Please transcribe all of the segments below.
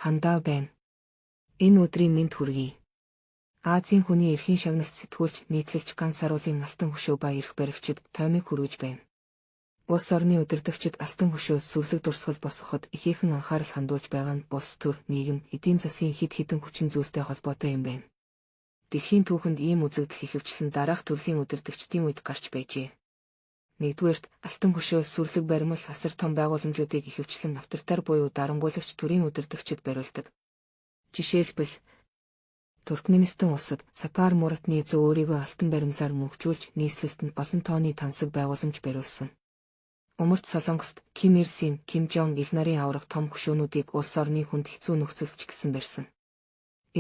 хандаа байна. Энэ өдрийн мэнд хүргэе. Азийн хүний эрхийн шагналт сэтгүүлч нийтлэлч Гансаруулын алтан хөшөө ба эрх баригчид тоймыг хүргэж байна. Улс орны удирдагчид алтан хөшөөс сүрлэг дурсгал босгоход ихээхэн анхаарал хандуулж байгаа нь улс төр, нийгэм, эдийн засгийн хэд хэдэн хүчин зүйлтэй холбоотой юм байна. Дэлхийн түүхэнд ийм үзэгдэл ихэвчлэн дараах төрлийн удирдагчдын үед гарч байжээ. Нэгдүгээрт, алтан хөшөө сүрлэг баримл асар том байгууламжуудыг ихэвчлэн авторитар буюу дарамгуулагч төрийн удирдагчид бариулдаг. Жишээлбэл, Туркменистан улсад Сапар Мурат Низа өөрийгөө алтан баримлаар мөнхжүүлж нийслэлд нь олон тооны тансаг байгууламж бариулсан. Умард Солонгост Ким Ир Син, Ким Жон Ил нарын аврах том хөшөөнүүдийг улс орны хүнд хэцүү нөхцөлд ч гэсэн барьсан.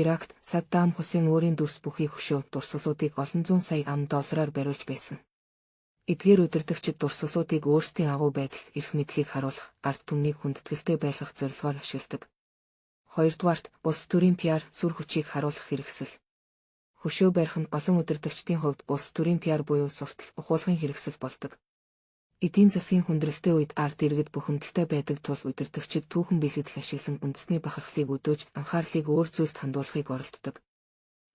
Иракт Саддам Хусейн өөрийн дүрс бүхий хөшөө дурсгалуудыг олон зуун сая $1000 бариулж байсан. Эдгээр удирдагчид дурсгалуудыг өөрсдийн агуу байдал, эрх мэдлийг харуулах, ард түмнийг хүндэтгэлтэй байлгах зорилгоор ашигладаг. Хоёрдугаарт, улс төрийн PR сүр хүчийг харуулах хэрэгсэл. Хөшөө барих нь олон удирдагчдын хувьд улс төрийн PR буюу суртал, ухуулгын хэрэгсэл болдог. Эдийн засгийн хүндрэлтэй үед ард иргэд бухимдалтай байдаг тул удирдагчид түүхэн бэлгэдэл ашиглан үндэсний бахархлыг өдөөж анхаарлыг өөр зүйлд хандуулахыг оролддог.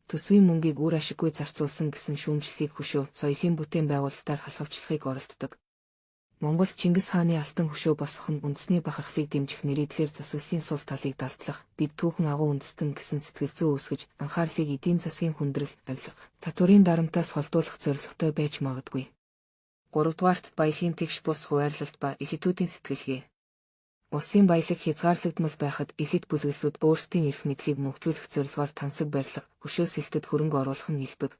Төсвийн мөнгийг үр ашиггүй зарцуулсан гэсэн шүүмжлэлийг хөшөө, соёлын бүтээн байгуулалтаар халахвчлахыг оролддог. Монгол Чингис хааны алтан хөшөө босгох нь үндэсний бахархлыг дэмжих нэрийдлэр засаглалын сул талыг далдлах, бид түүхэн агуу үндэстэн гэсэн сэтгэл зүй үүсгэж анхаарлыг эдийн засгийн хүндрэл, авилга, татварын дарамтаас холдуулах зорилготой байж магадгүй. Гуравдугаарт, баялагын тэгш бус хуваарлалт ба элитүүдийн сэтгэлгээ. Улсын баялаг хязгаарлагдмал байхад элит бүлэглэлүүд өөрсдийн эрх мэдлийг мөнхжүүлэх зорилгоор тансаг барилга, хөшөө сэлтэд хөрөнгө оруулах нь хэлбэг.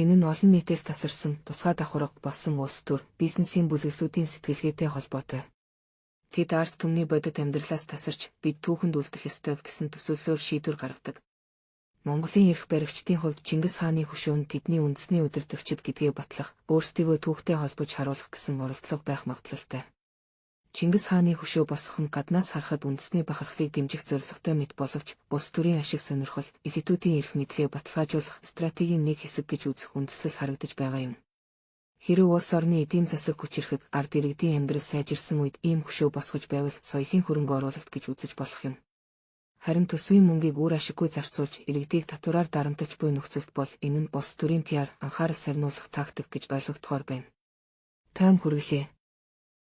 Энэ нь олон нийтээс тасарсан, тусгай давхарга болсон улс төр, бизнесийн бүлэглэлүүдийн сэтгэлгээтэй холбоотой. Тэд ард түмний бодит амьдралаас тасарч, бид түүхэнд үлдэх ёстой гэсэн төсөөллөөр шийдвэр гаргадаг. Монголын эрх баригчдын хувьд Чингис хааны хөшөө нь тэдний үндэсний удирдагчид гэдгээ батлах, өөрсдийгөө түүхтэй холбож харуулах гэсэн оролдлого байх магадлалтай. Чингис хааны хөшөө босгох нь гаднаас харахад үндэсний бахархлыг дэмжих зорилготой мэт боловч улс төрийн ашиг сонирхол, элитүүдийн эрх мэдлээ баталгаажуулах стратегийн нэг хэсэг гэж үзэх үндэслэл харагдаж байгаа юм. Хэрэв улс орны эдийн засаг хүчрэхэд ард иргэдийн амьдрал сайжирсан үед ийм хөшөө босгож байвал соёлын хөрөнгө оруулалт гэж үзэж болох юм. Харин төсвийн мөнгийг үр ашиггүй зарцуулж иргэдийг татвараар дарамталж буй нөхцөлд бол энэ нь улс төрийн PR анхаарал сарниулах тактик гэж ойлгогдохоор байна. Тойм хүргэлээ.